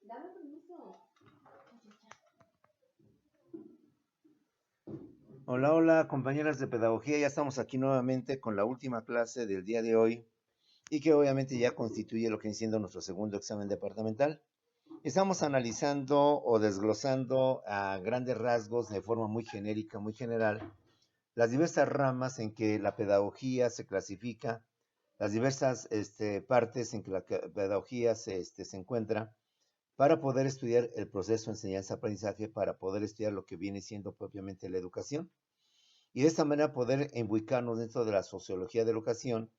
Dame permiso. Hola, hola, compañeras de pedagogía. Ya estamos aquí nuevamente con la última clase del día de hoy y que obviamente ya constituye lo que viene siendo nuestro segundo examen departamental. Estamos analizando o desglosando a grandes rasgos de forma muy genérica, muy general, las diversas ramas en que la pedagogía se clasifica, las diversas partes en que la pedagogía se encuentra para poder estudiar el proceso de enseñanza-aprendizaje, para poder estudiar lo que viene siendo propiamente la educación. Y de esta manera poder ubicarnos dentro de la sociología de la educación,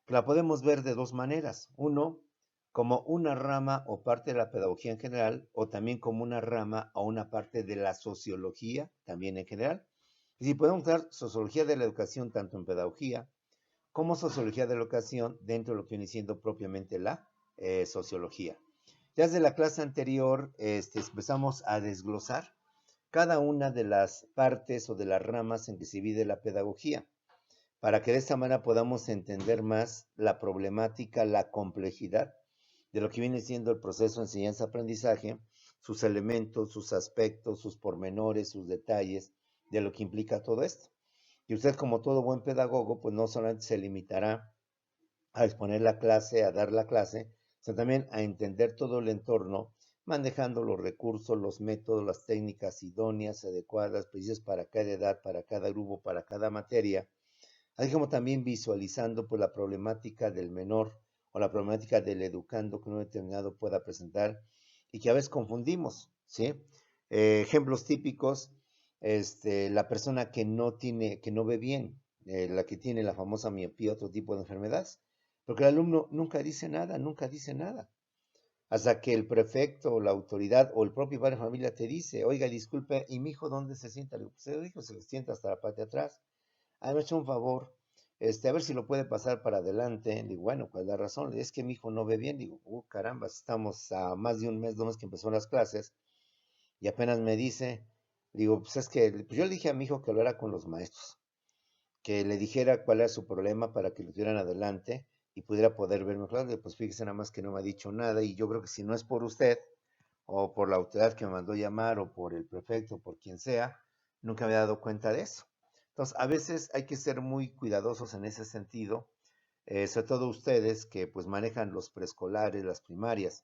que la podemos ver de dos maneras. Uno, como una rama o parte de la pedagogía en general, o también como una rama o una parte de la sociología también en general. Y si podemos dar sociología de la educación tanto en pedagogía como sociología de la educación dentro de lo que viene siendo propiamente la sociología. Ya desde la clase anterior empezamos a desglosar cada una de las partes o de las ramas en que se divide la pedagogía, para que de esta manera podamos entender más la problemática, la complejidad de lo que viene siendo el proceso de enseñanza-aprendizaje, sus elementos, sus aspectos, sus pormenores, sus detalles, de lo que implica todo esto. Y usted, como todo buen pedagogo, pues no solamente se limitará a exponer la clase, a dar la clase, sino también a entender todo el entorno, manejando los recursos, los métodos, las técnicas idóneas, adecuadas, precisas para cada edad, para cada grupo, para cada materia, así como también visualizando pues, la problemática del menor o la problemática del educando que uno determinado pueda presentar y que a veces confundimos, ¿sí? Ejemplos típicos, la persona que no ve bien, la que tiene la famosa miopía, otro tipo de enfermedades, porque el alumno nunca dice nada, nunca dice nada, hasta que el prefecto o la autoridad o el propio padre de familia te dice, oiga, disculpe, ¿y mi hijo dónde se sienta? Le digo, pues el hijo se sienta hasta la parte de atrás. Me ha hecho un favor, a ver si lo puede pasar para adelante. Le digo, bueno, ¿cuál es la razón? Es que mi hijo no ve bien. Digo, caramba, estamos a más de un mes, 2 meses que empezó las clases y apenas me dice, digo, pues es que, pues yo le dije a mi hijo que hablara con los maestros, que le dijera cuál era su problema para que lo tuvieran adelante y pudiera poder ver mejor. Pues fíjese nada más que no me ha dicho nada y yo creo que si no es por usted o por la autoridad que me mandó llamar o por el prefecto o por quien sea, nunca me he dado cuenta de eso. Entonces, a veces hay que ser muy cuidadosos en ese sentido, sobre todo ustedes que pues manejan los preescolares, las primarias.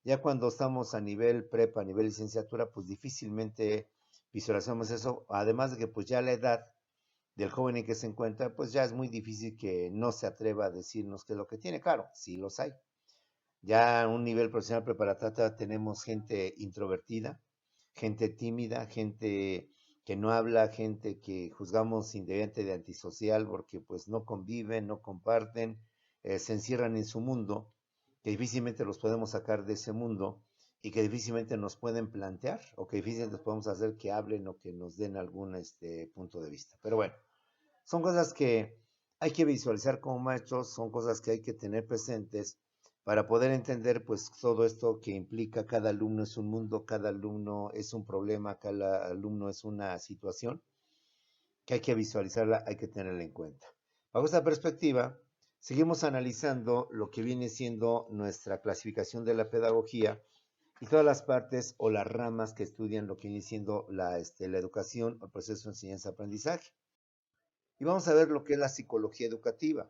Ya cuando estamos a nivel prepa, a nivel licenciatura, pues difícilmente visualizamos eso, además de que pues ya la edad del joven en que se encuentra, pues ya es muy difícil que no se atreva a decirnos qué es lo que tiene. Claro, sí los hay. Ya a un nivel profesional preparatorio tenemos gente introvertida, gente tímida, gente que no habla, gente que juzgamos indebidamente de antisocial porque pues no conviven, no comparten, se encierran en su mundo, que difícilmente los podemos sacar de ese mundo y que difícilmente nos pueden plantear o que difícilmente podemos hacer que hablen o que nos den algún punto de vista. Pero bueno, son cosas que hay que visualizar como maestros, son cosas que hay que tener presentes para poder entender pues todo esto que implica cada alumno es un mundo, cada alumno es un problema, cada alumno es una situación que hay que visualizarla, hay que tenerla en cuenta. Bajo esta perspectiva, seguimos analizando lo que viene siendo nuestra clasificación de la pedagogía y todas las partes o las ramas que estudian lo que viene siendo la educación o el proceso de enseñanza-aprendizaje. Y vamos a ver lo que es la psicología educativa.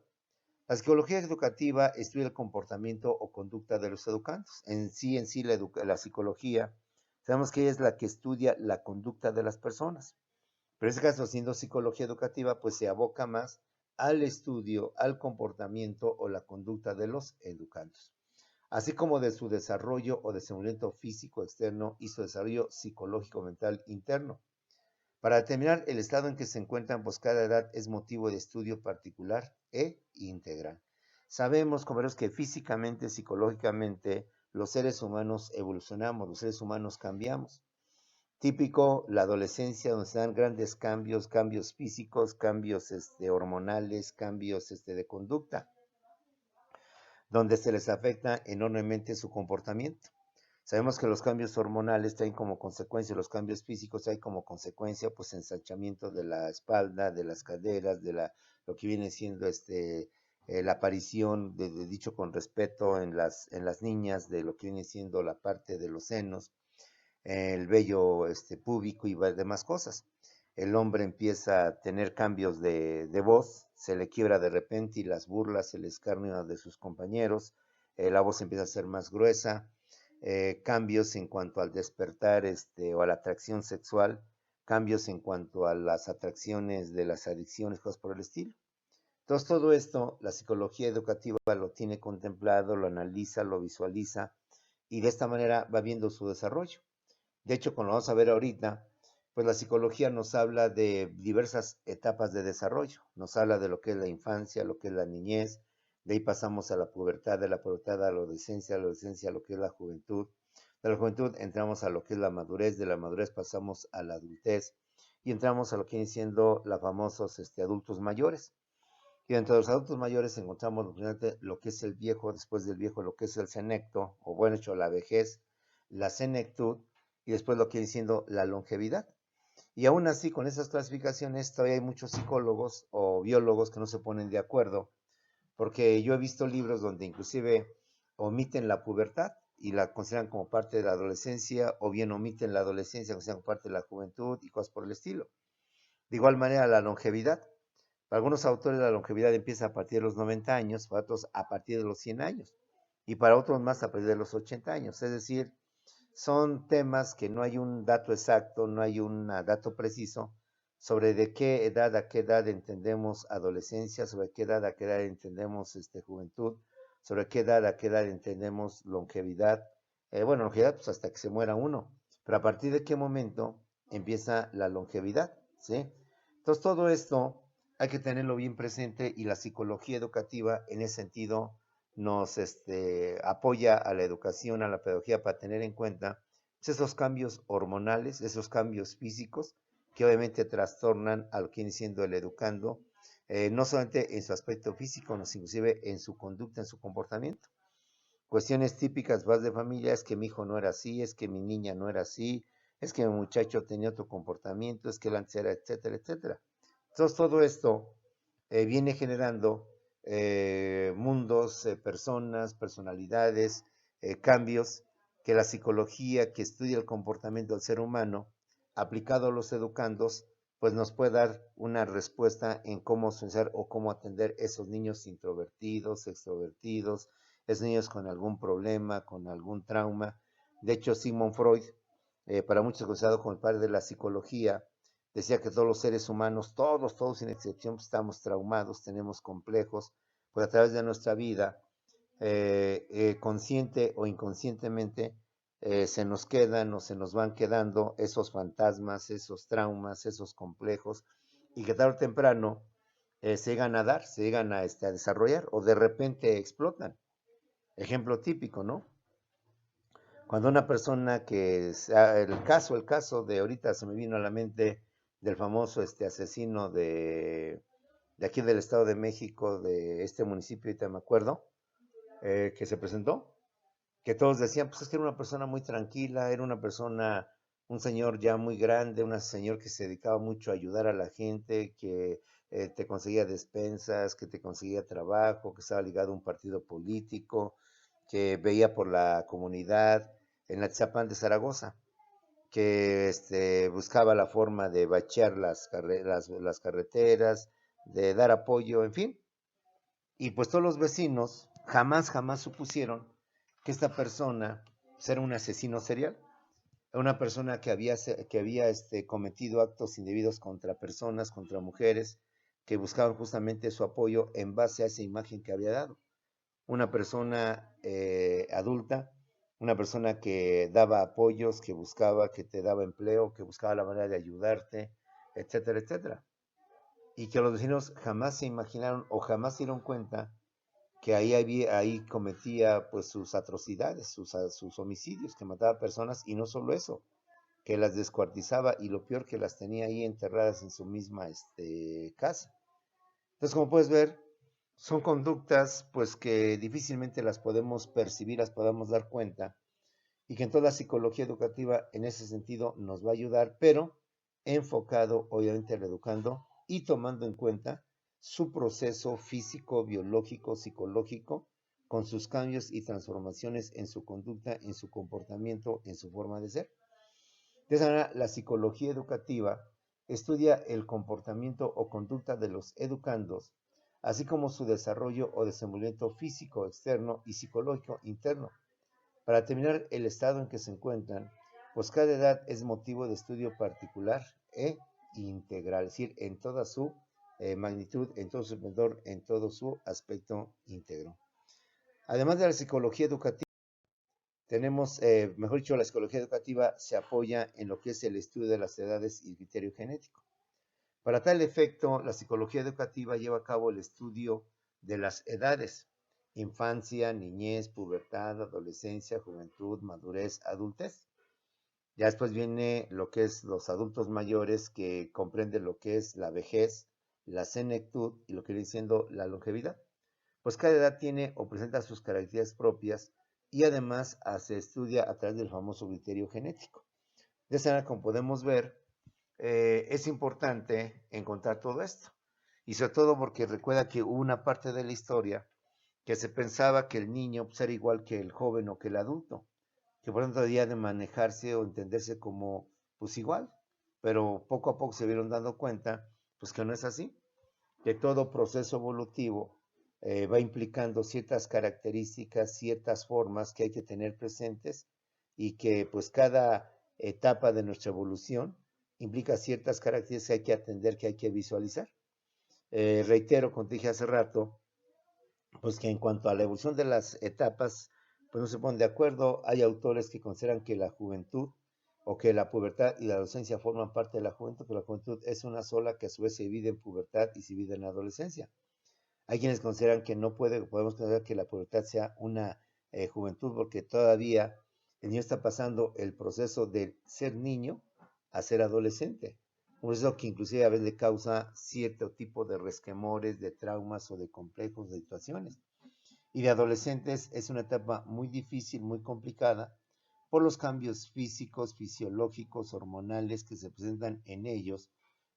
La psicología educativa estudia el comportamiento o conducta de los educandos. En sí la psicología, sabemos que ella es la que estudia la conducta de las personas. Pero en este caso, siendo psicología educativa, pues se aboca más al estudio, al comportamiento o la conducta de los educandos, así como de su desarrollo o desenvolvimiento físico externo y su desarrollo psicológico mental interno. Para determinar el estado en que se encuentran, pues cada edad es motivo de estudio particular e integral. Sabemos, compañeros, que físicamente, psicológicamente, los seres humanos evolucionamos, los seres humanos cambiamos. Típico la adolescencia, donde se dan grandes cambios, cambios físicos, cambios hormonales, cambios de conducta, donde se les afecta enormemente su comportamiento. Sabemos que los cambios hormonales traen como consecuencia, los cambios físicos traen como consecuencia, pues, ensanchamiento de la espalda, de las caderas, lo que viene siendo la aparición, dicho con respeto, en las niñas de lo que viene siendo la parte de los senos, el vello púbico y demás cosas. El hombre empieza a tener cambios de voz, se le quiebra de repente y las burlas, el escarnio de sus compañeros, la voz empieza a ser más gruesa, cambios en cuanto al despertar o a la atracción sexual, cambios en cuanto a las atracciones de las adicciones, cosas por el estilo. Entonces todo esto la psicología educativa lo tiene contemplado, lo analiza, lo visualiza y de esta manera va viendo su desarrollo. De hecho, como lo vamos a ver ahorita, pues la psicología nos habla de diversas etapas de desarrollo. Nos habla de lo que es la infancia, lo que es la niñez, de ahí pasamos a la pubertad, de la pubertad a la adolescencia a lo que es la juventud, de la juventud entramos a lo que es la madurez, de la madurez pasamos a la adultez y entramos a lo que viene siendo los famosos adultos mayores. Y dentro de los adultos mayores encontramos lo que es el viejo, después del viejo lo que es el senecto, o bueno, hecho la vejez, la senectud, y después lo que viene siendo la longevidad. Y aún así, con esas clasificaciones, todavía hay muchos psicólogos o biólogos que no se ponen de acuerdo, porque yo he visto libros donde inclusive omiten la pubertad y la consideran como parte de la adolescencia, o bien omiten la adolescencia, consideran como parte de la juventud y cosas por el estilo. De igual manera, la longevidad. Para algunos autores la longevidad empieza a partir de los 90 años, para otros a partir de los 100 años y para otros más a partir de los 80 años. Es decir, son temas que no hay un dato exacto, no hay un dato preciso sobre de qué edad a qué edad entendemos adolescencia, sobre qué edad a qué edad entendemos juventud, sobre qué edad a qué edad entendemos longevidad. Bueno, longevidad pues hasta que se muera uno, pero a partir de qué momento empieza la longevidad, ¿sí? Entonces todo esto hay que tenerlo bien presente y la psicología educativa en ese sentido nos apoya a la educación, a la pedagogía para tener en cuenta pues, esos cambios hormonales, esos cambios físicos que obviamente trastornan a lo que viene siendo el educando, no solamente en su aspecto físico, sino inclusive en su conducta, en su comportamiento. Cuestiones típicas más de familia es que mi hijo no era así, es que mi niña no era así, es que mi muchacho tenía otro comportamiento, es que él antes era, etcétera, etcétera. Entonces todo esto viene generando mundos, personas, personalidades, cambios que la psicología que estudia el comportamiento del ser humano, aplicado a los educandos, pues nos puede dar una respuesta en cómo pensar o cómo atender esos niños introvertidos, extrovertidos, esos niños con algún problema, con algún trauma. De hecho, Sigmund Freud, para muchos considerado como el padre de la psicología, decía que todos los seres humanos, todos sin excepción, estamos traumados, tenemos complejos, pues a través de nuestra vida, consciente o inconscientemente, se nos quedan o se nos van quedando esos fantasmas, esos traumas, esos complejos, y que tarde o temprano se llegan a dar, se llegan a desarrollar o de repente explotan. Ejemplo típico, ¿no? Cuando una persona el caso de ahorita se me vino a la mente del famoso asesino de aquí del Estado de México, de este municipio, ahorita me acuerdo, que se presentó, que todos decían, pues es que era una persona muy tranquila, era una persona, un señor ya muy grande, un señor que se dedicaba mucho a ayudar a la gente, que te conseguía despensas, que te conseguía trabajo, que estaba ligado a un partido político, que veía por la comunidad en la Atizapán de Zaragoza, que buscaba la forma de bachear las carreteras, de dar apoyo, en fin. Y pues todos los vecinos jamás supusieron que esta persona era un asesino serial, una persona que había cometido actos indebidos contra personas, contra mujeres, que buscaban justamente su apoyo en base a esa imagen que había dado. Una persona adulta, una persona que daba apoyos, que buscaba, que te daba empleo, que buscaba la manera de ayudarte, etcétera, etcétera. Y que los vecinos jamás se imaginaron o jamás se dieron cuenta que ahí cometía pues sus atrocidades, sus homicidios, que mataba personas y no solo eso, que las descuartizaba y lo peor que las tenía ahí enterradas en su misma casa. Entonces, como puedes ver, son conductas pues que difícilmente las podemos percibir, las podemos dar cuenta y que en toda la psicología educativa en ese sentido nos va a ayudar, pero enfocado obviamente al educando y tomando en cuenta su proceso físico, biológico, psicológico, con sus cambios y transformaciones en su conducta, en su comportamiento, en su forma de ser. De esa manera, la psicología educativa estudia el comportamiento o conducta de los educandos, así como su desarrollo o desenvolvimiento físico externo y psicológico interno, para determinar el estado en que se encuentran, pues cada edad es motivo de estudio particular e integral, es decir, en toda su magnitud, en todo su esplendor, en todo su aspecto íntegro. Además de la psicología educativa, tenemos, mejor dicho, la psicología educativa se apoya en lo que es el estudio de las edades y el criterio genético. Para tal efecto, la psicología educativa lleva a cabo el estudio de las edades: infancia, niñez, pubertad, adolescencia, juventud, madurez, adultez. Ya después viene lo que es los adultos mayores, que comprende lo que es la vejez, la senectud y lo que viene siendo la longevidad. Pues cada edad tiene o presenta sus características propias y además se estudia a través del famoso criterio genético. De esa manera, como podemos ver, es importante encontrar todo esto. Y sobre todo porque recuerda que hubo una parte de la historia que se pensaba que el niño pues, era igual que el joven o que el adulto, que por lo tanto debía de manejarse o entenderse como pues igual. Pero poco a poco se vieron dando cuenta pues que no es así, que todo proceso evolutivo va implicando ciertas características, ciertas formas que hay que tener presentes y que pues cada etapa de nuestra evolución implica ciertas características que hay que atender, que hay que visualizar. Reitero, como te dije hace rato, pues que en cuanto a la evolución de las etapas, pues no se ponen de acuerdo. Hay autores que consideran que la juventud o que la pubertad y la adolescencia forman parte de la juventud, que la juventud es una sola que a su vez se divide en pubertad y se divide en adolescencia. Hay quienes consideran que no podemos considerar que la pubertad sea una juventud porque todavía el niño está pasando el proceso de ser niño a ser adolescente. Un proceso que inclusive a veces le causa cierto tipo de resquemores, de traumas o de complejos, de situaciones. Y de adolescentes es una etapa muy difícil, muy complicada, por los cambios físicos, fisiológicos, hormonales que se presentan en ellos,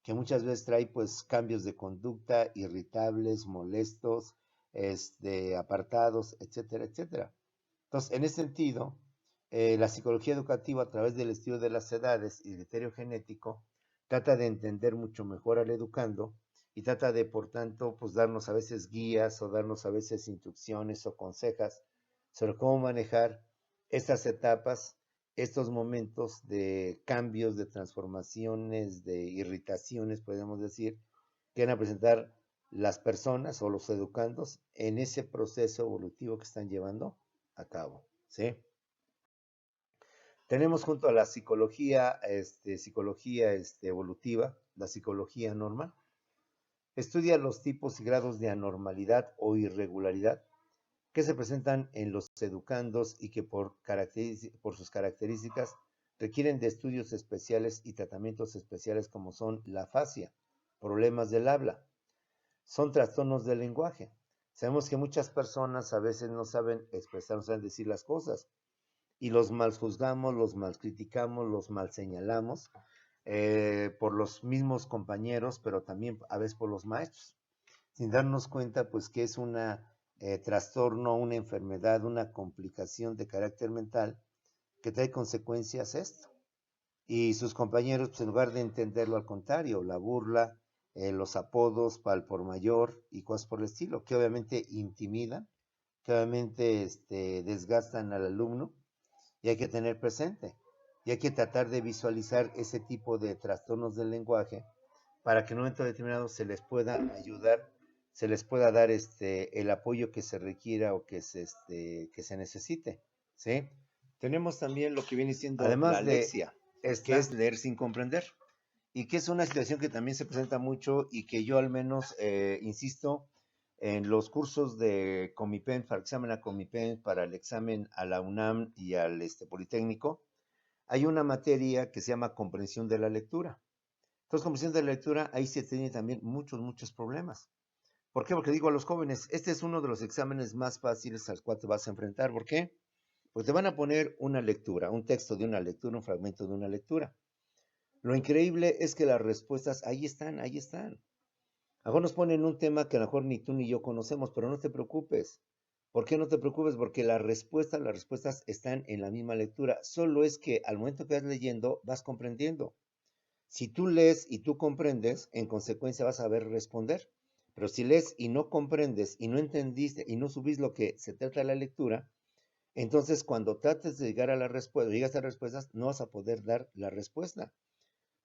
que muchas veces trae pues cambios de conducta, irritables, molestos, apartados, etcétera, etcétera. Entonces, en ese sentido, la psicología educativa a través del estudio de las edades y el criterio genético trata de entender mucho mejor al educando y trata de, por tanto, pues darnos a veces guías o darnos a veces instrucciones o consejas sobre cómo manejar estas etapas, estos momentos de cambios, de transformaciones, de irritaciones, podemos decir, que van a presentar las personas o los educandos en ese proceso evolutivo que están llevando a cabo, ¿sí? Tenemos junto a la psicología, evolutiva, la psicología normal. Estudia los tipos y grados de anormalidad o irregularidad que se presentan en los educandos y que por sus características requieren de estudios especiales y tratamientos especiales como son la afasia, problemas del habla, son trastornos del lenguaje. Sabemos que muchas personas a veces no saben expresar, no saben decir las cosas y los mal juzgamos, los mal criticamos, los mal señalamos por los mismos compañeros, pero también a veces por los maestros, sin darnos cuenta pues que es una trastorno, una enfermedad, una complicación de carácter mental que trae consecuencias esto. Y sus compañeros, pues en lugar de entenderlo, al contrario, la burla, los apodos para el por mayor y cosas por el estilo, que obviamente intimidan, que obviamente desgastan al alumno, y hay que tener presente. Y hay que tratar de visualizar ese tipo de trastornos del lenguaje para que en un momento determinado se les pueda ayudar, se les pueda dar el apoyo que se requiera o que se necesite, ¿sí? Tenemos también lo que viene siendo además la alexia, que es leer sin comprender, y que es una situación que también se presenta mucho y que yo al menos insisto en los cursos de Comipen, para el examen a Comipen, para el examen a la UNAM y al Politécnico, hay una materia que se llama comprensión de la lectura. Entonces, comprensión de la lectura, ahí se tienen también muchos problemas. ¿Por qué? Porque digo a los jóvenes, este es uno de los exámenes más fáciles al cual te vas a enfrentar. ¿Por qué? Porque te van a poner una lectura, un texto de una lectura, un fragmento de una lectura. Lo increíble es que las respuestas ahí están, ahí están. A lo mejor nos ponen un tema que a lo mejor ni tú ni yo conocemos, pero no te preocupes. ¿Por qué no te preocupes? Porque las respuestas están en la misma lectura. Solo es que al momento que vas leyendo, vas comprendiendo. Si tú lees y tú comprendes, en consecuencia vas a ver responder. Pero si lees y no comprendes y no entendiste y no subís lo que se trata de la lectura, entonces cuando trates de llegar a la respuesta, llegas a respuestas, no vas a poder dar la respuesta.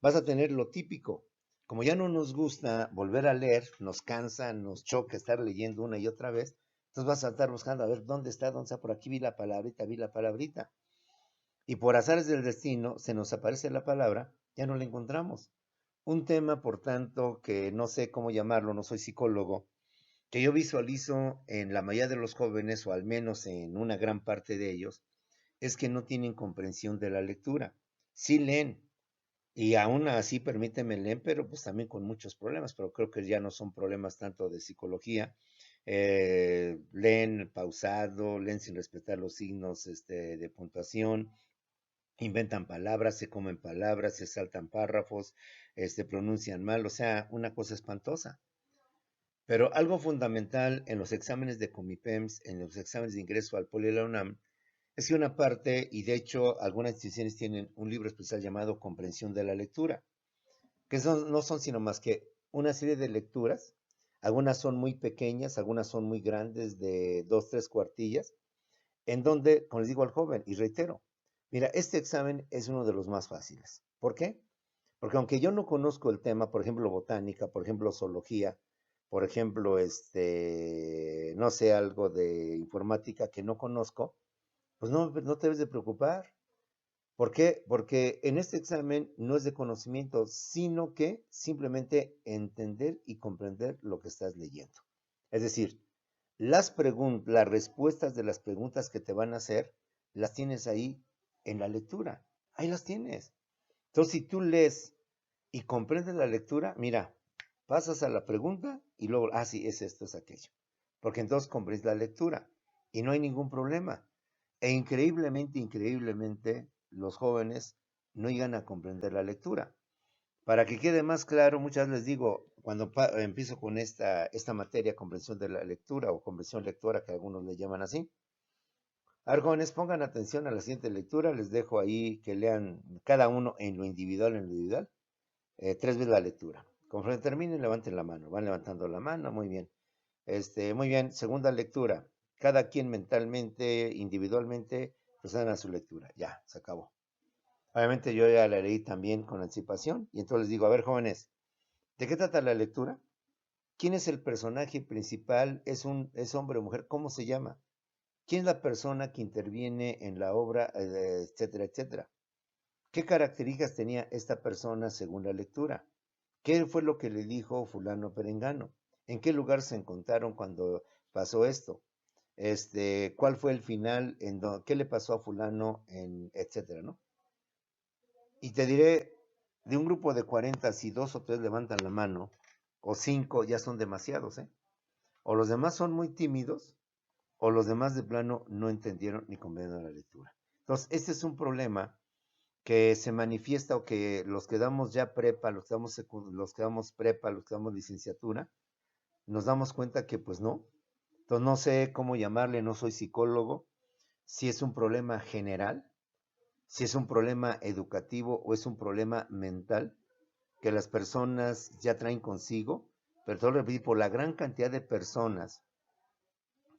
Vas a tener lo típico. Como ya no nos gusta volver a leer, nos cansa, nos choca estar leyendo una y otra vez, entonces vas a estar buscando a ver dónde está, por aquí vi la palabrita. Y por azares del destino se nos aparece la palabra, ya no la encontramos. Un tema, por tanto, que no sé cómo llamarlo, no soy psicólogo, que yo visualizo en la mayoría de los jóvenes, o al menos en una gran parte de ellos, es que no tienen comprensión de la lectura. Sí leen, y aún así, permíteme leen, pero pues también con muchos problemas, pero creo que ya no son problemas tanto de psicología. Leen pausado, leen sin respetar los signos de puntuación, inventan palabras, se comen palabras, se saltan párrafos, pronuncian mal, o sea, una cosa espantosa. Pero algo fundamental en los exámenes de Comipems, en los exámenes de ingreso al Poli de la UNAM, es que una parte, y de hecho algunas instituciones tienen un libro especial llamado Comprensión de la Lectura, que no son sino más que una serie de lecturas. Algunas son muy pequeñas, algunas son muy grandes, de 2, 3 cuartillas, en donde, como les digo al joven, y reitero, mira, este examen es uno de los más fáciles. ¿Por qué? Porque aunque yo no conozco el tema, por ejemplo, botánica, por ejemplo, zoología, por ejemplo, no sé, algo de informática que no conozco, pues no te debes de preocupar. ¿Por qué? Porque en este examen no es de conocimiento, sino que simplemente entender y comprender lo que estás leyendo. Es decir, las respuestas de las preguntas que te van a hacer, las tienes ahí en la lectura. Ahí las tienes. Entonces, si tú lees y comprendes la lectura, mira, pasas a la pregunta y luego, sí, es esto, es aquello. Porque entonces comprendes la lectura y no hay ningún problema. E increíblemente, los jóvenes no llegan a comprender la lectura. Para que quede más claro, muchas veces les digo, cuando empiezo con esta materia, comprensión de la lectura o comprensión lectora, que algunos le llaman así. A ver, jóvenes, pongan atención a la siguiente lectura. Les dejo ahí que lean cada uno en lo individual, 3 veces la lectura. Conforme terminen, levanten la mano. Van levantando la mano, muy bien. Muy bien, segunda lectura. Cada quien mentalmente, individualmente, procedan a su lectura. Ya, se acabó. Obviamente yo ya la leí también con anticipación y entonces les digo, a ver, jóvenes, ¿de qué trata la lectura? ¿Quién es el personaje principal? ¿Es hombre o mujer? ¿Cómo se llama? ¿Quién es la persona que interviene en la obra, etcétera, etcétera? ¿Qué características tenía esta persona según la lectura? ¿Qué fue lo que le dijo fulano perengano? ¿En qué lugar se encontraron cuando pasó esto? ¿Cuál fue el final? ¿Qué le pasó a fulano? Etcétera, ¿no? Y te diré, de un grupo de 40, si 2 o 3 levantan la mano, o 5, ya son demasiados, ¿eh? O los demás son muy tímidos, o los demás de plano no entendieron ni comprendieron la lectura. Entonces, este es un problema que se manifiesta, o que los que damos ya prepa, los que damos prepa, los que damos licenciatura, nos damos cuenta que pues no. Entonces no sé cómo llamarle, no soy psicólogo, si es un problema general, si es un problema educativo o es un problema mental que las personas ya traen consigo, pero todo repito, por la gran cantidad de personas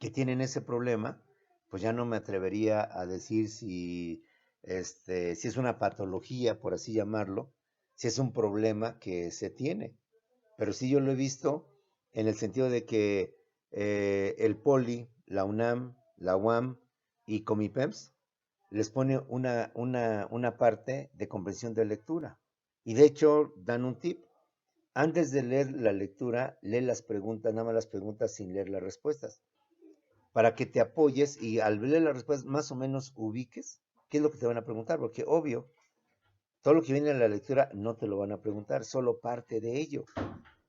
que tienen ese problema, pues ya no me atrevería a decir si es una patología, por así llamarlo, si es un problema que se tiene. Pero sí yo lo he visto en el sentido de que el Poli, la UNAM, la UAM y Comipems les pone una parte de comprensión de lectura. Y de hecho dan un tip. Antes de leer la lectura, lee las preguntas, nada más las preguntas sin leer las respuestas, para que te apoyes y al leer las respuestas más o menos ubiques qué es lo que te van a preguntar, porque obvio, todo lo que viene en la lectura no te lo van a preguntar, solo parte de ello.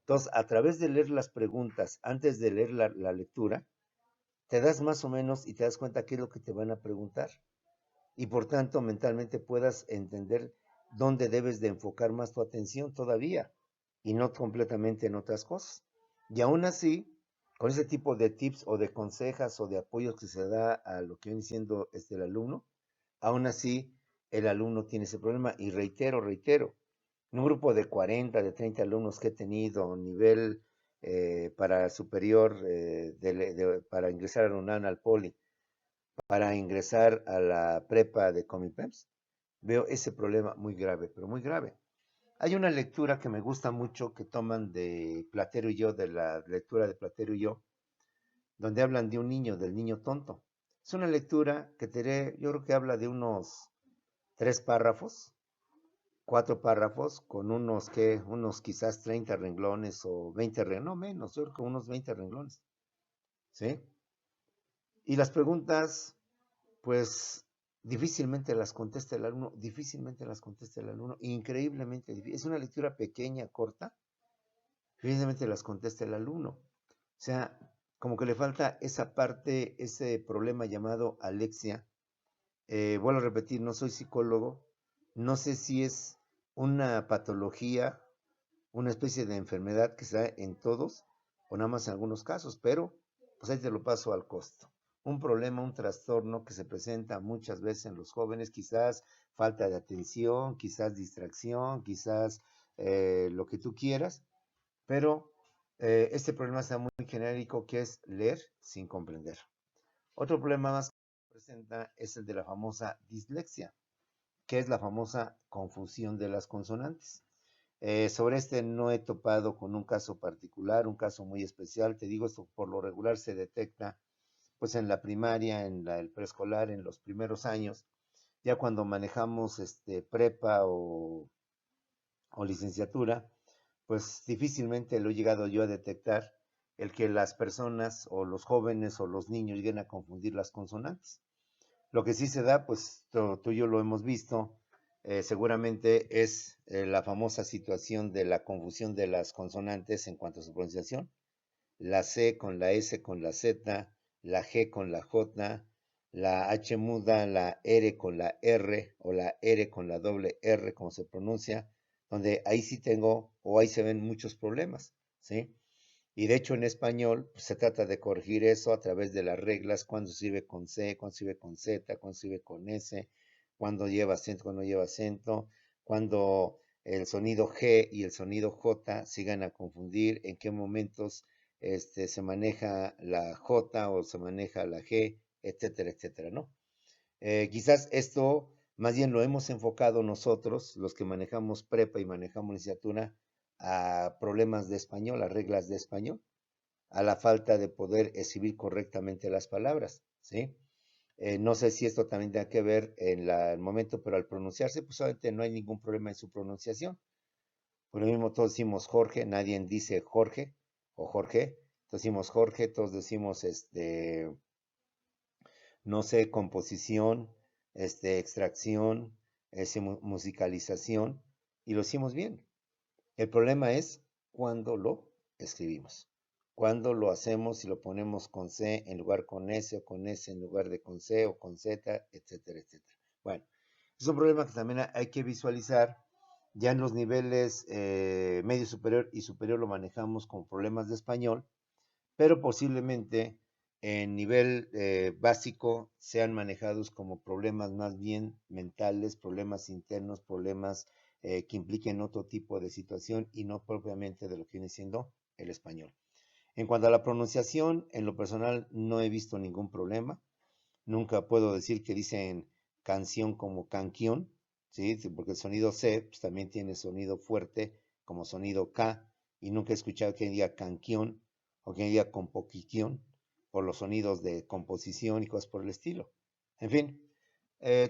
Entonces, a través de leer las preguntas antes de leer la lectura, te das más o menos y te das cuenta qué es lo que te van a preguntar. Y por tanto, mentalmente puedas entender dónde debes de enfocar más tu atención todavía y no completamente en otras cosas. Y aún así, con ese tipo de tips o de consejas o de apoyos que se da a lo que viene siendo el alumno, aún así el alumno tiene ese problema. Y reitero, en un grupo de 40, de 30 alumnos que he tenido, nivel para superior, para ingresar a la UNAM, al Poli, para ingresar a la prepa de Comipems, veo ese problema muy grave, pero muy grave. Hay una lectura que me gusta mucho que toman de Platero y yo, de la lectura de Platero y yo, donde hablan de un niño, del niño tonto. Es una lectura que yo creo que habla de unos 3 párrafos, 4 párrafos, con unos quizás 30 renglones o 20 renglones, no menos, yo creo que unos 20 renglones, ¿sí? Y las preguntas, pues difícilmente las contesta el alumno, difícilmente las contesta el alumno, increíblemente difícil. Es una lectura pequeña, corta, difícilmente las contesta el alumno. O sea, como que le falta esa parte, ese problema llamado alexia. Vuelvo a repetir, no soy psicólogo, no sé si es una patología, una especie de enfermedad que se da en todos o nada más en algunos casos, pero pues ahí te lo paso al costo. Un problema, un trastorno que se presenta muchas veces en los jóvenes, quizás falta de atención, quizás distracción, quizás lo que tú quieras, pero este problema está muy genérico, que es leer sin comprender. Otro problema más que se presenta es el de la famosa dislexia, que es la famosa confusión de las consonantes. Sobre este no he topado con un caso particular, un caso muy especial. Te digo, esto por lo regular se detecta pues en la primaria, el preescolar, en los primeros años. Ya cuando manejamos prepa o licenciatura, pues difícilmente lo he llegado yo a detectar, el que las personas o los jóvenes o los niños lleguen a confundir las consonantes. Lo que sí se da, pues tú y yo lo hemos visto, seguramente es la famosa situación de la confusión de las consonantes en cuanto a su pronunciación. La C con la S con la Z, la G con la J, la H muda, la R con la R o la R con la doble R, como se pronuncia, donde ahí sí tengo o ahí se ven muchos problemas, ¿sí? Y de hecho en español pues, se trata de corregir eso a través de las reglas, cuando se escribe con C, cuando se escribe con Z, cuando se escribe con S, cuando lleva acento, cuando no lleva acento, cuando el sonido G y el sonido J sigan a confundir, en qué momentos se maneja la J o se maneja la G, etcétera, etcétera, ¿no? Quizás esto más bien lo hemos enfocado nosotros, los que manejamos prepa y manejamos licenciatura, a problemas de español, a reglas de español, a la falta de poder escribir correctamente las palabras, ¿sí? No sé si esto también tiene que ver en el momento, pero al pronunciarse, pues obviamente no hay ningún problema en su pronunciación. Por lo mismo todos decimos Jorge, nadie dice Jorge o Jorge, todos decimos Jorge, todos decimos no sé, composición, extracción, musicalización, y lo hicimos bien. El problema es cuando lo escribimos. Cuando lo hacemos y lo ponemos con C en lugar con S o con S en lugar de con C o con Z, etcétera, etcétera. Bueno, es un problema que también hay que visualizar. Ya en los niveles medio superior y superior lo manejamos como problemas de español, pero posiblemente en nivel básico sean manejados como problemas más bien mentales, problemas internos, problemas que impliquen otro tipo de situación y no propiamente de lo que viene siendo el español. En cuanto a la pronunciación, en lo personal no he visto ningún problema. Nunca puedo decir que dicen canción como canción, ¿sí? Porque el sonido C pues, también tiene sonido fuerte como sonido K, y nunca he escuchado que diga canción o que diga composición por los sonidos de composición y cosas por el estilo. En fin,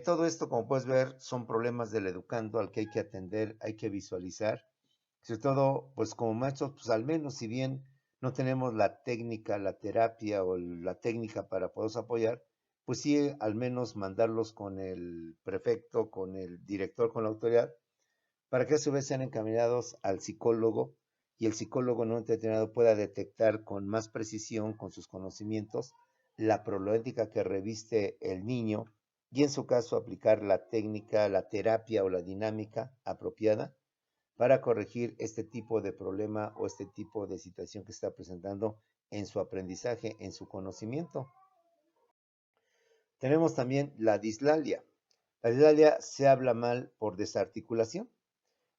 todo esto, como puedes ver, son problemas del educando al que hay que atender, hay que visualizar. Sobre todo, pues como maestros, pues al menos si bien no tenemos la técnica, la terapia o la técnica para poderlos apoyar, pues sí al menos mandarlos con el prefecto, con el director, con la autoridad, para que a su vez sean encaminados al psicólogo y el psicólogo no determinado pueda detectar con más precisión, con sus conocimientos, la problemática que reviste el niño y en su caso aplicar la técnica, la terapia o la dinámica apropiada para corregir este tipo de problema o este tipo de situación que está presentando en su aprendizaje, en su conocimiento. Tenemos también la dislalia. La dislalia se habla mal por desarticulación.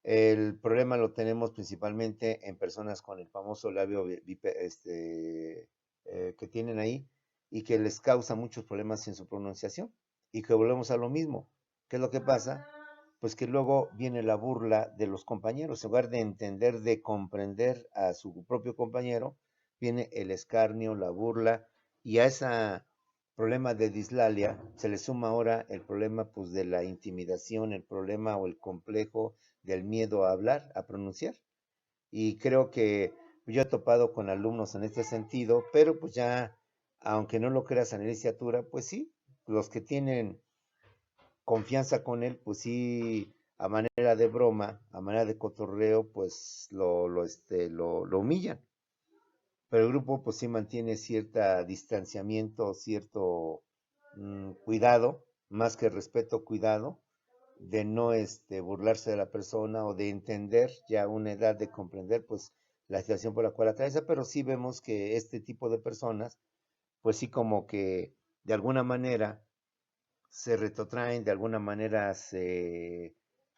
El problema lo tenemos principalmente en personas con el famoso labio que tienen ahí y que les causa muchos problemas en su pronunciación. Y que volvemos a lo mismo. ¿Qué es lo que pasa? Pues que luego viene la burla de los compañeros. En lugar de entender, de comprender a su propio compañero, viene el escarnio, la burla, y a ese problema de dislalia se le suma ahora el problema pues de la intimidación, el problema o el complejo del miedo a hablar, a pronunciar. Y creo que yo he topado con alumnos en este sentido, pero pues ya, aunque no lo creas en la licenciatura, pues sí, los que tienen confianza con él, pues sí, a manera de broma, a manera de cotorreo, pues lo humillan. Pero el grupo pues sí mantiene cierto distanciamiento, cierto cuidado, más que respeto, cuidado, de no burlarse de la persona o de entender ya una edad de comprender pues la situación por la cual atraviesa, pero sí vemos que este tipo de personas pues sí como que de alguna manera se retrotraen, de alguna manera se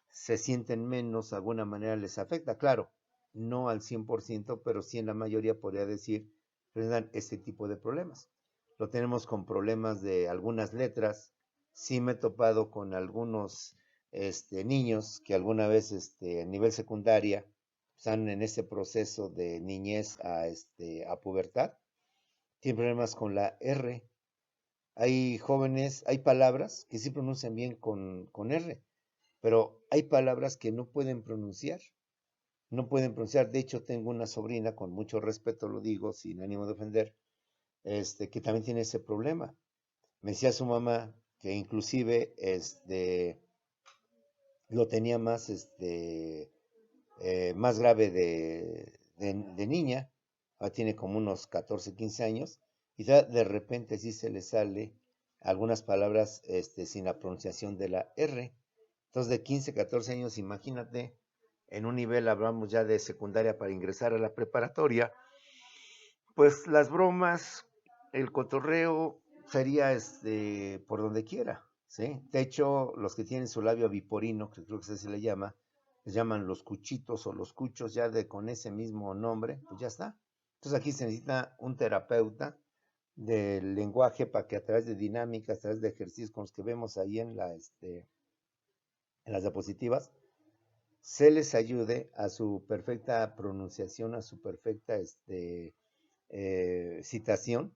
sienten menos, de alguna manera les afecta, claro, no al 100%, pero sí en la mayoría podría decir, presentan este tipo de problemas. Lo tenemos con problemas de algunas letras, sí me he topado con algunos niños que alguna vez a nivel secundaria están en ese proceso de niñez a pubertad, tienen problemas con la R. Hay jóvenes, hay palabras que sí pronuncian bien con R, pero hay palabras que no pueden pronunciar. No pueden pronunciar. De hecho, tengo una sobrina, con mucho respeto lo digo, sin ánimo de ofender, que también tiene ese problema. Me decía su mamá que inclusive lo tenía más, más grave de niña. Ahora tiene como unos 14, 15 años. Y ya de repente sí se le sale algunas palabras sin la pronunciación de la R. Entonces de 15, 14 años, imagínate, en un nivel hablamos ya de secundaria para ingresar a la preparatoria, pues las bromas, el cotorreo sería por donde quiera, ¿sí? De hecho, los que tienen su labio viporino, que creo que así se le llama, les llaman los cuchitos o los cuchos, ya con ese mismo nombre, pues ya está. Entonces aquí se necesita un terapeuta del lenguaje para que a través de dinámicas, a través de ejercicios con los que vemos ahí en las diapositivas, se les ayude a su perfecta pronunciación, a su perfecta citación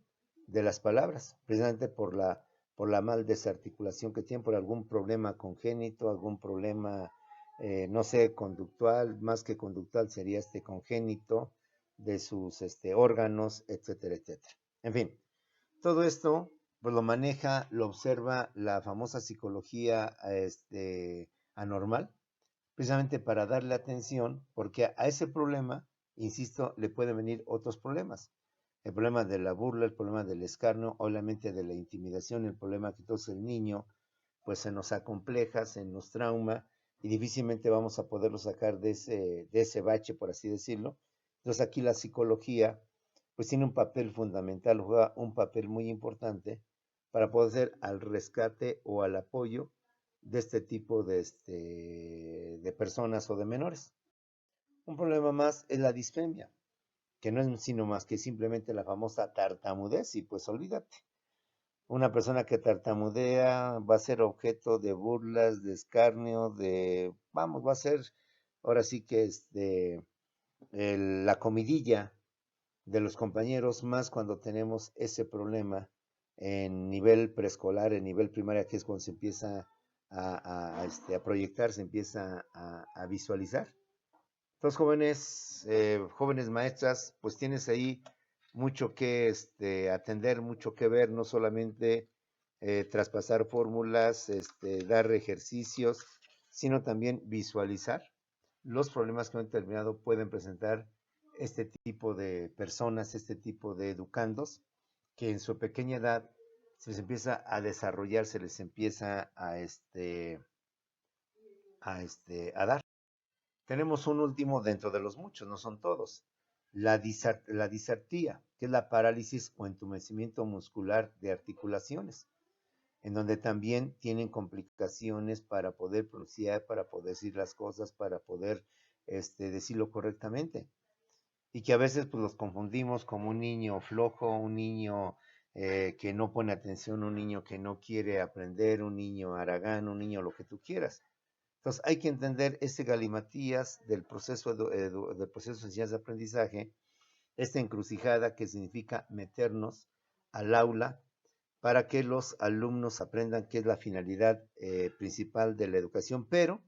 de las palabras, precisamente por la mal desarticulación que tienen, por algún problema congénito, algún problema, no sé, conductual, más que conductual sería congénito de sus órganos, etcétera, etcétera. En fin, todo esto pues lo maneja, lo observa la famosa psicología anormal, precisamente para darle atención, porque a ese problema, insisto, le pueden venir otros problemas. El problema de la burla, el problema del escarnio, obviamente de la intimidación, el problema que entonces el niño pues se nos acompleja, se nos trauma y difícilmente vamos a poderlo sacar de ese bache, por así decirlo. Entonces aquí la psicología pues tiene un papel fundamental, juega un papel muy importante para poder ser al rescate o al apoyo de este tipo de personas o de menores. Un problema más es la disfemia, que no es sino más que simplemente la famosa tartamudez, y pues olvídate. Una persona que tartamudea va a ser objeto de burlas, de escarnio, vamos, va a ser ahora sí que la comidilla de los compañeros, más cuando tenemos ese problema en nivel preescolar, en nivel primaria, que es cuando se empieza a proyectar, se empieza a visualizar. Entonces, jóvenes maestras, pues tienes ahí mucho que atender, mucho que ver, no solamente traspasar fórmulas, dar ejercicios, sino también visualizar los problemas que en un determinado pueden presentar este tipo de personas, este tipo de educandos, que en su pequeña edad se les empieza a desarrollar, se les empieza a dar. Tenemos un último dentro de los muchos, no son todos. La disartría, que es la parálisis o entumecimiento muscular de articulaciones, en donde también tienen complicaciones para poder pronunciar, para poder decir las cosas, para poder decirlo correctamente. Y que a veces pues, los confundimos como un niño flojo, un niño que no pone atención, un niño que no quiere aprender, un niño haragán, un niño lo que tú quieras. Entonces hay que entender ese galimatías del proceso de enseñanza-aprendizaje, esta encrucijada que significa meternos al aula para que los alumnos aprendan qué es la finalidad principal de la educación, pero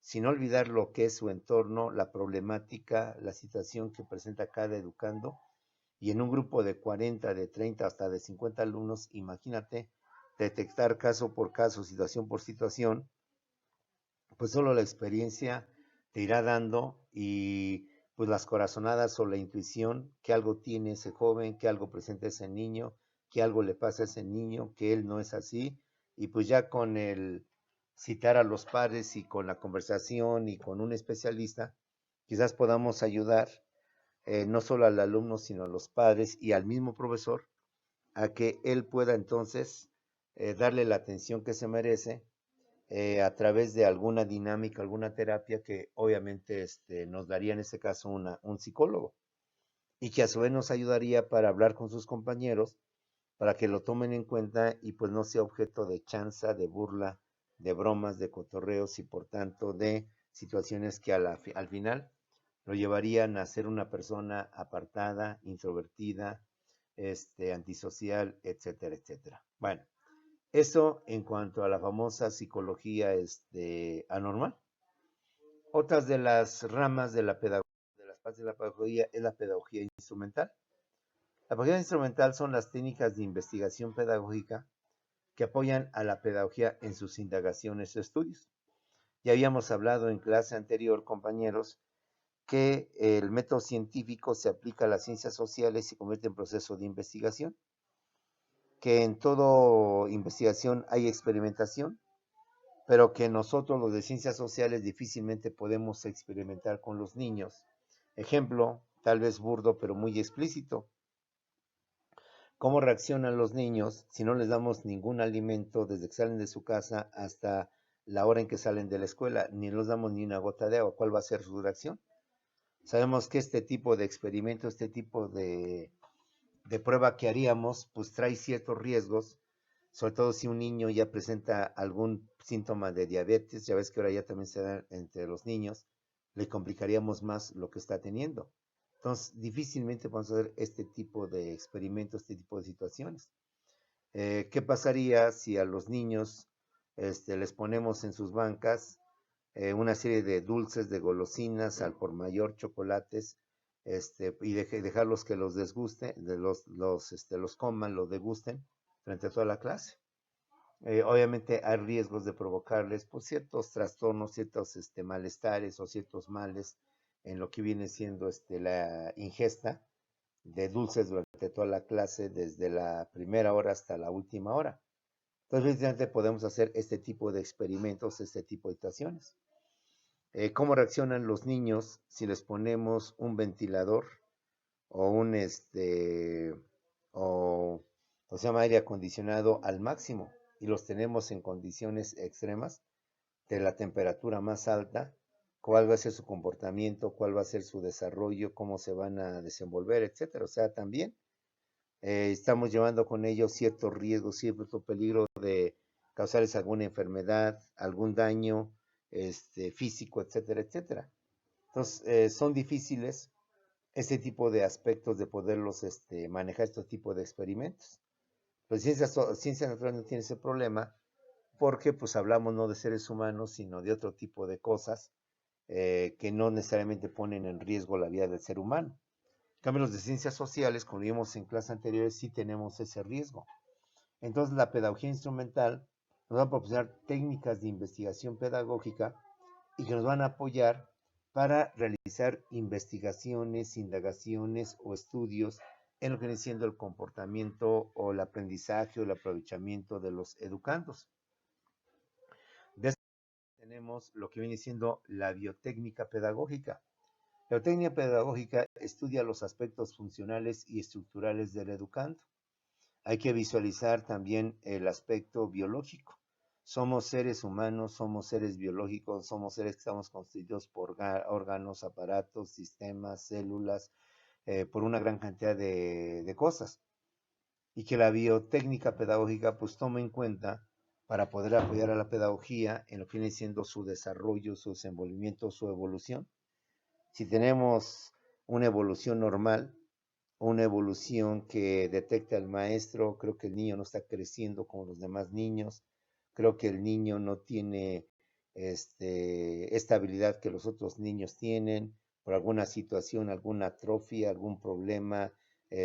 sin olvidar lo que es su entorno, la problemática, la situación que presenta cada educando. Y en un grupo de 40, de 30, hasta de 50 alumnos, imagínate detectar caso por caso, situación por situación, pues solo la experiencia te irá dando y pues las corazonadas o la intuición que algo tiene ese joven, que algo presenta ese niño, que algo le pasa a ese niño, que él no es así. Y pues ya con el citar a los padres y con la conversación y con un especialista, quizás podamos ayudar no solo al alumno, sino a los padres y al mismo profesor a que él pueda entonces darle la atención que se merece a través de alguna dinámica, alguna terapia que obviamente nos daría en este caso un psicólogo y que a su vez nos ayudaría para hablar con sus compañeros para que lo tomen en cuenta y pues no sea objeto de chanza, de burla, de bromas, de cotorreos y por tanto de situaciones que al final lo llevarían a ser una persona apartada, introvertida, antisocial, etcétera, etcétera. Bueno, eso en cuanto a la famosa psicología anormal. Otras de las ramas de la pedagogía, de las partes de la pedagogía, es la pedagogía instrumental. La pedagogía instrumental son las técnicas de investigación pedagógica que apoyan a la pedagogía en sus indagaciones o estudios. Ya habíamos hablado en clase anterior, compañeros, que el método científico se aplica a las ciencias sociales y se convierte en proceso de investigación, que en toda investigación hay experimentación, pero que nosotros los de ciencias sociales difícilmente podemos experimentar con los niños. Ejemplo, tal vez burdo, pero muy explícito. ¿Cómo reaccionan los niños si no les damos ningún alimento desde que salen de su casa hasta la hora en que salen de la escuela? Ni les damos ni una gota de agua. ¿Cuál va a ser su reacción? Sabemos que este tipo de experimento, este tipo de prueba que haríamos, pues trae ciertos riesgos, sobre todo si un niño ya presenta algún síntoma de diabetes, ya ves que ahora ya también se da entre los niños, le complicaríamos más lo que está teniendo. Entonces, difícilmente podemos hacer este tipo de experimentos, este tipo de situaciones. ¿Qué pasaría si a los niños les ponemos en sus bancas una serie de dulces, de golosinas, al por mayor, chocolates, y dejarlos que los desguste, los coman, los degusten frente a toda la clase? Obviamente hay riesgos de provocarles pues, ciertos trastornos, ciertos malestares o ciertos males en lo que viene siendo la ingesta de dulces durante toda la clase, desde la primera hora hasta la última hora. Entonces, evidentemente podemos hacer este tipo de experimentos, este tipo de situaciones. ¿Cómo reaccionan los niños si les ponemos un ventilador o o, o se llama aire acondicionado al máximo y los tenemos en condiciones extremas de la temperatura más alta? ¿Cuál va a ser su comportamiento? ¿Cuál va a ser su desarrollo? ¿Cómo se van a desenvolver? Etcétera. O sea, también estamos llevando con ellos cierto riesgo, cierto peligro de causarles alguna enfermedad, algún daño físico, etcétera, etcétera. Entonces, son difíciles este tipo de aspectos de poderlos manejar, estos tipos de experimentos. Pues ciencias naturales no tiene ese problema porque pues hablamos no de seres humanos, sino de otro tipo de cosas que no necesariamente ponen en riesgo la vida del ser humano. En cambio, los de ciencias sociales, como vimos en clases anteriores, sí tenemos ese riesgo. Entonces, la pedagogía instrumental nos va a proporcionar técnicas de investigación pedagógica y que nos van a apoyar para realizar investigaciones, indagaciones o estudios en lo que viene siendo el comportamiento o el aprendizaje o el aprovechamiento de los educandos. De tenemos lo que viene siendo la biotécnica pedagógica. La biotécnica pedagógica estudia los aspectos funcionales y estructurales del educando. Hay que visualizar también el aspecto biológico. Somos seres humanos, somos seres biológicos, somos seres que estamos constituidos por órganos, aparatos, sistemas, células, por una gran cantidad de cosas. Y que la biotécnica pedagógica pues toma en cuenta para poder apoyar a la pedagogía en lo que viene siendo su desarrollo, su desenvolvimiento, su evolución. Si tenemos una evolución normal, una evolución que detecta el maestro, creo que el niño no está creciendo como los demás niños, creo que el niño no tiene esta habilidad que los otros niños tienen por alguna situación, alguna atrofia, algún problema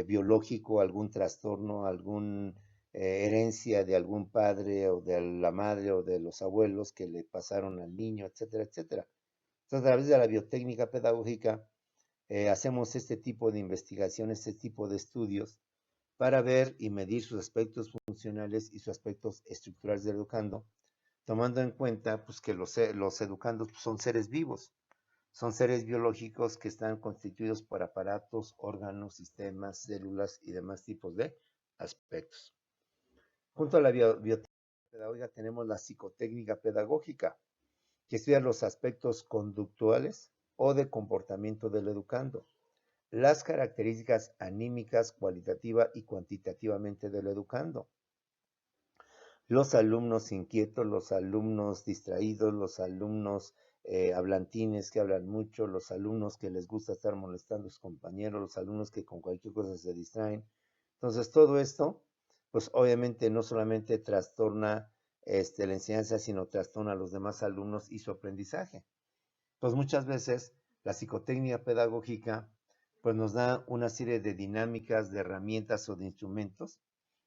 biológico, algún trastorno, alguna herencia de algún padre o de la madre o de los abuelos que le pasaron al niño, etcétera, etcétera. Entonces, a través de la biotécnica pedagógica, hacemos este tipo de investigación, este tipo de estudios para ver y medir sus aspectos funcionales y sus aspectos estructurales del educando, tomando en cuenta pues, que los educandos pues, son seres vivos, son seres biológicos que están constituidos por aparatos, órganos, sistemas, células y demás tipos de aspectos. Junto a la biotécnica pedagógica tenemos la psicotécnica pedagógica, que estudia los aspectos conductuales o de comportamiento del educando, las características anímicas, cualitativa y cuantitativamente del educando, los alumnos inquietos, los alumnos distraídos, los alumnos hablantines que hablan mucho, los alumnos que les gusta estar molestando a sus compañeros, los alumnos que con cualquier cosa se distraen. Entonces, todo esto, pues obviamente no solamente trastorna la enseñanza, sino trastorna a los demás alumnos y su aprendizaje. Pues muchas veces la psicotécnica pedagógica pues nos da una serie de dinámicas, de herramientas o de instrumentos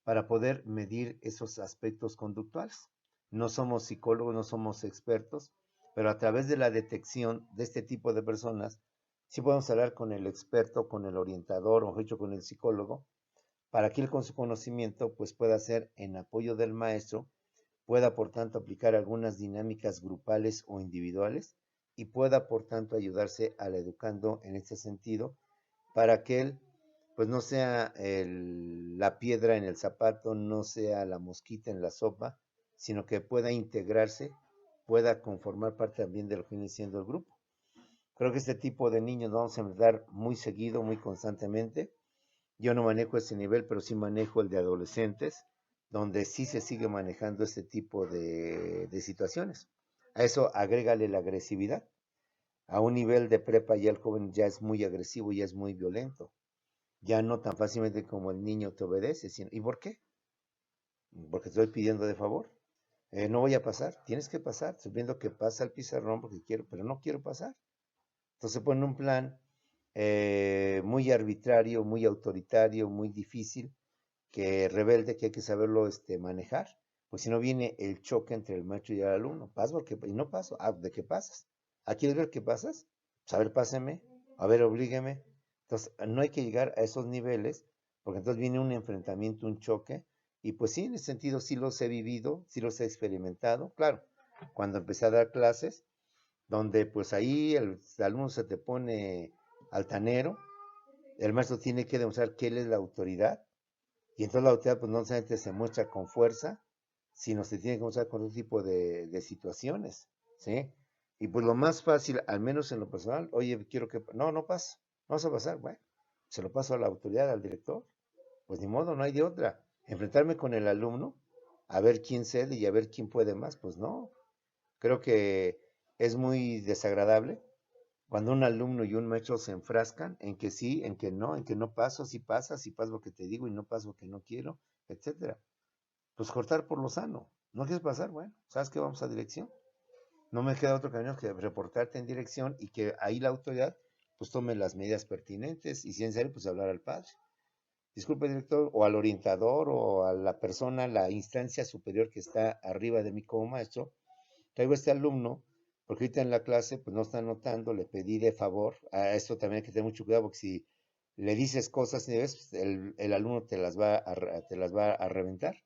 para poder medir esos aspectos conductuales. No somos psicólogos, no somos expertos, pero a través de la detección de este tipo de personas, sí podemos hablar con el experto, con el orientador, o hecho con el psicólogo, para que él con su conocimiento pues pueda hacer en apoyo del maestro, pueda por tanto aplicar algunas dinámicas grupales o individuales y pueda por tanto ayudarse al educando en este sentido para que él pues no sea la piedra en el zapato, no sea la mosquita en la sopa, sino que pueda integrarse, pueda conformar parte también de lo que viene siendo el grupo. Creo que este tipo de niños vamos a enfrentar muy seguido, muy constantemente. Yo no manejo ese nivel, pero sí manejo el de adolescentes, donde sí se sigue manejando este tipo de situaciones. A eso agrégale la agresividad. A un nivel de prepa ya el joven ya es muy agresivo, ya es muy violento. Ya no tan fácilmente como el niño te obedece. ¿Y por qué? Porque estoy pidiendo de favor. No voy a pasar, tienes que pasar. Estoy viendo que pasa el pizarrón porque quiero, pero no quiero pasar. Entonces pone un plan muy arbitrario, muy autoritario, muy difícil, que rebelde, que hay que saberlo manejar. Pues si no viene el choque entre el maestro y el alumno. Paso y no paso. Ah, ¿de qué pasas? ¿Ah, quieres ver qué pasas? Pues a ver, páseme. A ver, oblígueme. Entonces, no hay que llegar a esos niveles, porque entonces viene un enfrentamiento, un choque. Y pues sí, en ese sentido sí los he vivido, sí los he experimentado. Claro, cuando empecé a dar clases, donde pues ahí el alumno se te pone altanero, el maestro tiene que demostrar que él es la autoridad, y entonces la autoridad pues no solamente se muestra con fuerza, sino se tiene que mostrar con otro tipo de situaciones, ¿sí? Y pues lo más fácil, al menos en lo personal, oye, quiero que, no pasa, no vas a pasar, bueno, se lo paso a la autoridad, al director, pues ni modo, no hay de otra. Enfrentarme con el alumno, a ver quién cede y a ver quién puede más, pues no. Creo que es muy desagradable cuando un alumno y un maestro se enfrascan en que sí, en que no paso, si pasa, si pasa lo que te digo y no paso lo que no quiero, etcétera. Pues cortar por lo sano. ¿No quieres pasar? Bueno, ¿sabes qué? Vamos a dirección. No me queda otro camino que reportarte en dirección y que ahí la autoridad pues tome las medidas pertinentes y si es necesario pues hablar al padre. Disculpe, director, o al orientador o a la persona, la instancia superior que está arriba de mí como maestro. Traigo a este alumno porque ahorita en la clase pues no está anotando, le pedí de favor, a esto también hay que tener mucho cuidado porque si le dices cosas, pues, el alumno te las va a reventar.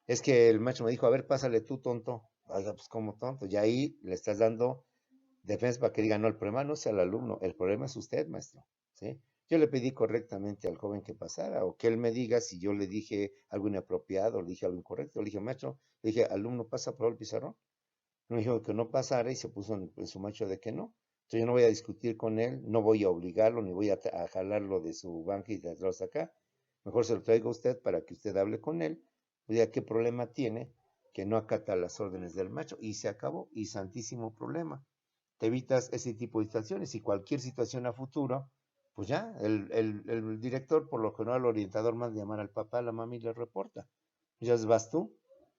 Es que el maestro me dijo, a ver, pásale tú, tonto. Pues como tonto. Y ahí le estás dando defensa para que diga, no, el problema no es el alumno, el problema es usted, maestro. ¿Sí? Yo le pedí correctamente al joven que pasara, o que él me diga si yo le dije algo inapropiado, le dije algo incorrecto. Le dije, maestro, le dije, alumno, ¿pasa por el pizarrón? Me dijo que no pasara y se puso en su macho de que no. Entonces yo no voy a discutir con él, no voy a obligarlo, ni voy a jalarlo de su banca y traerlo hasta acá. Mejor se lo traigo a usted para que usted hable con él, diga qué problema tiene, que no acata las órdenes del macho. Y se acabó, y santísimo problema. Te evitas ese tipo de situaciones y cualquier situación a futuro, pues ya, el director, por lo general, el orientador, manda llamar al papá, a la mami y le reporta. Ya vas tú.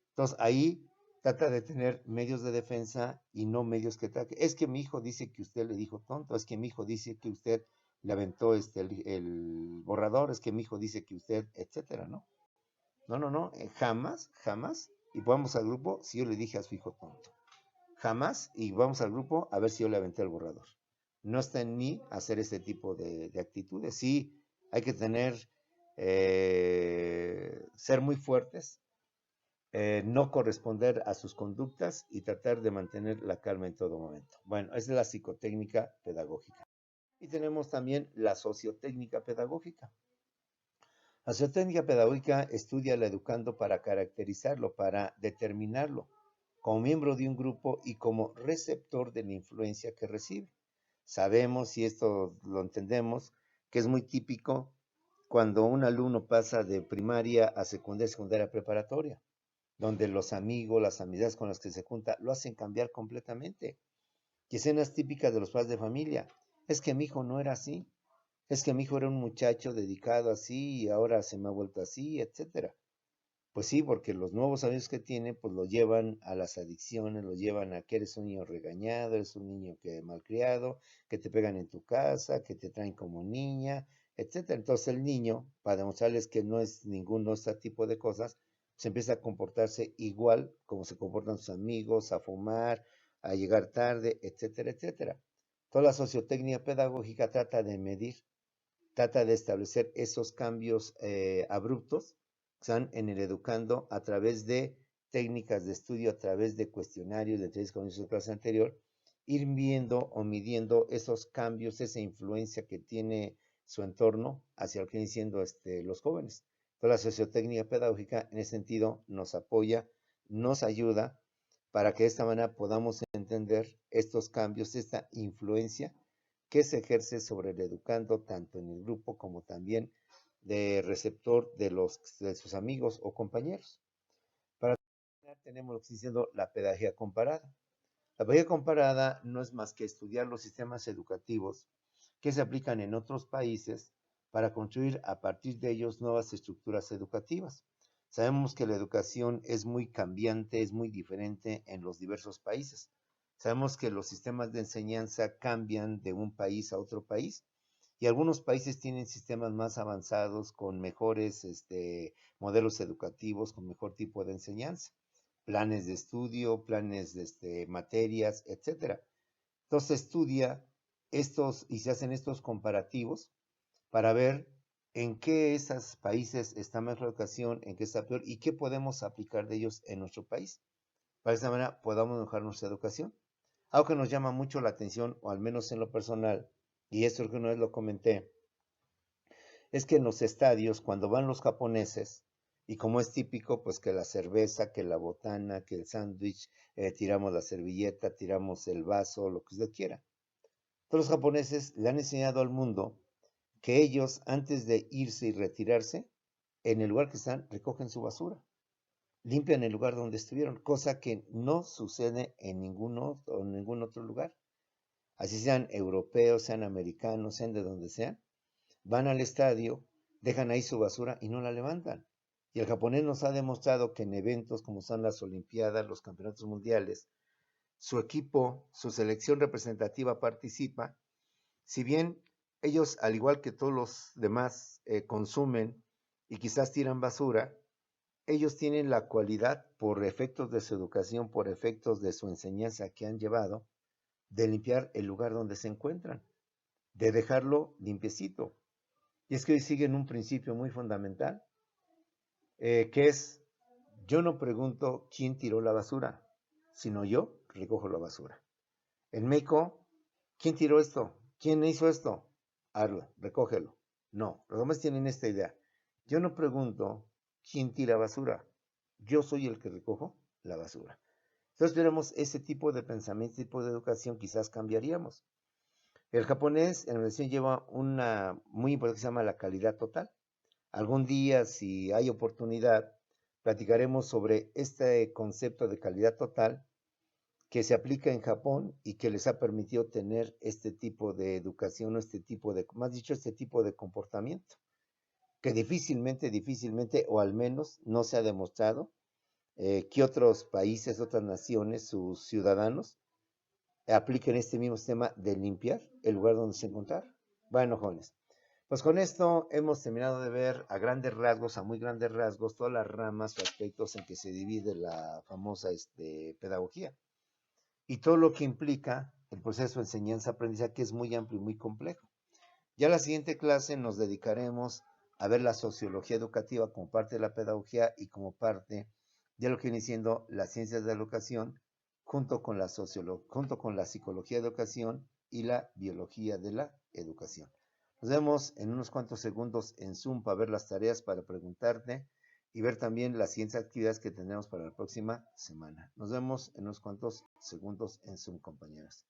Entonces ahí trata de tener medios de defensa y no medios que ataquen. Es que mi hijo dice que usted le dijo tonto, es que mi hijo dice que usted le aventó el borrador, es que mi hijo dice que usted, etcétera, ¿no? No, no, no, jamás, jamás. Y vamos al grupo si yo le dije a su hijo tonto. Jamás, y vamos al grupo a ver si yo le aventé el borrador. No está en mí hacer este tipo de actitudes. Sí, hay que tener, ser muy fuertes, no corresponder a sus conductas y tratar de mantener la calma en todo momento. Bueno, esa es la psicotécnica pedagógica. Y tenemos también la sociotécnica pedagógica. La sociotécnica pedagógica estudia al educando para caracterizarlo, para determinarlo como miembro de un grupo y como receptor de la influencia que recibe. Sabemos, y esto lo entendemos, que es muy típico cuando un alumno pasa de primaria a secundaria preparatoria, donde los amigos, las amistades con las que se junta, lo hacen cambiar completamente. Y escenas típicas de los padres de familia. Es que mi hijo no era así. Es que mi hijo era un muchacho dedicado así y ahora se me ha vuelto así, etcétera. Pues sí, porque los nuevos amigos que tiene, pues lo llevan a las adicciones, lo llevan a que eres un niño regañado, eres un niño que malcriado, que te pegan en tu casa, que te traen como niña, etcétera. Entonces el niño, para demostrarles que no es ninguno de este tipo de cosas, se empieza a comportarse igual como se comportan sus amigos, a fumar, a llegar tarde, etcétera, etcétera. Toda la sociotécnica pedagógica trata de medir, trata de establecer esos cambios abruptos que están en el educando a través de técnicas de estudio, a través de cuestionarios, de entrevistas con su clase anterior, ir viendo o midiendo esos cambios, esa influencia que tiene su entorno hacia lo que vienen siendo los jóvenes. Toda la sociotécnica pedagógica en ese sentido nos apoya, nos ayuda para que de esta manera podamos entender estos cambios, esta influencia que se ejerce sobre el educando tanto en el grupo como también de receptor de sus amigos o compañeros. Para terminar, tenemos lo que estoy diciendo la pedagogía comparada. La pedagogía comparada no es más que estudiar los sistemas educativos que se aplican en otros países para construir a partir de ellos nuevas estructuras educativas. Sabemos que la educación es muy cambiante, es muy diferente en los diversos países. Sabemos que los sistemas de enseñanza cambian de un país a otro país y algunos países tienen sistemas más avanzados con mejores modelos educativos, con mejor tipo de enseñanza, planes de estudio, planes de materias, etcétera. Entonces se estudia estos y se hacen estos comparativos para ver en qué esos países está mejor la educación, en qué está peor y qué podemos aplicar de ellos en nuestro país. Para esa manera podamos mejorar nuestra educación. Algo que nos llama mucho la atención, o al menos en lo personal, y esto que una vez lo comenté, es que en los estadios, cuando van los japoneses, y como es típico, pues que la cerveza, que la botana, que el sándwich, tiramos la servilleta, tiramos el vaso, lo que usted quiera. Todos los japoneses le han enseñado al mundo que ellos, antes de irse y retirarse, en el lugar que están, recogen su basura, limpian el lugar donde estuvieron, cosa que no sucede en ningún otro lugar. Así sean europeos, sean americanos, sean de donde sean, van al estadio, dejan ahí su basura y no la levantan. Y el japonés nos ha demostrado que en eventos como son las Olimpiadas, los campeonatos mundiales, su equipo, su selección representativa participa. Si bien ellos, al igual que todos los demás, consumen y quizás tiran basura, ellos tienen la cualidad, por efectos de su educación, por efectos de su enseñanza que han llevado, de limpiar el lugar donde se encuentran, de dejarlo limpiecito. Y es que hoy siguen un principio muy fundamental, que es, yo no pregunto quién tiró la basura, sino yo recojo la basura. En México, ¿quién tiró esto? ¿Quién hizo esto? Hazlo, recógelo. No, los hombres tienen esta idea. Yo no pregunto quién tira basura. Yo soy el que recojo la basura. Entonces, tenemos ese tipo de pensamiento, tipo de educación, quizás cambiaríamos. El japonés en la educación lleva una muy importante que se llama la calidad total. Algún día, si hay oportunidad, platicaremos sobre este concepto de calidad total que se aplica en Japón y que les ha permitido tener este tipo de educación, este tipo de, más dicho, este tipo de comportamiento, que difícilmente, o al menos no se ha demostrado que otros países, otras naciones, sus ciudadanos, apliquen este mismo sistema de limpiar el lugar donde se encontrar. Bueno, jóvenes, pues con esto hemos terminado de ver a grandes rasgos, a muy grandes rasgos, todas las ramas o aspectos en que se divide la famosa pedagogía y todo lo que implica el proceso de enseñanza-aprendizaje, que es muy amplio y muy complejo. Ya en la siguiente clase nos dedicaremos a ver la sociología educativa como parte de la pedagogía y como parte de lo que viene siendo las ciencias de la educación, junto con la psicología de educación y la biología de la educación. Nos vemos en unos cuantos segundos en Zoom para ver las tareas, para preguntarte y ver también las siguientes actividades que tendremos para la próxima semana. Nos vemos en unos cuantos segundos en Zoom, compañeras.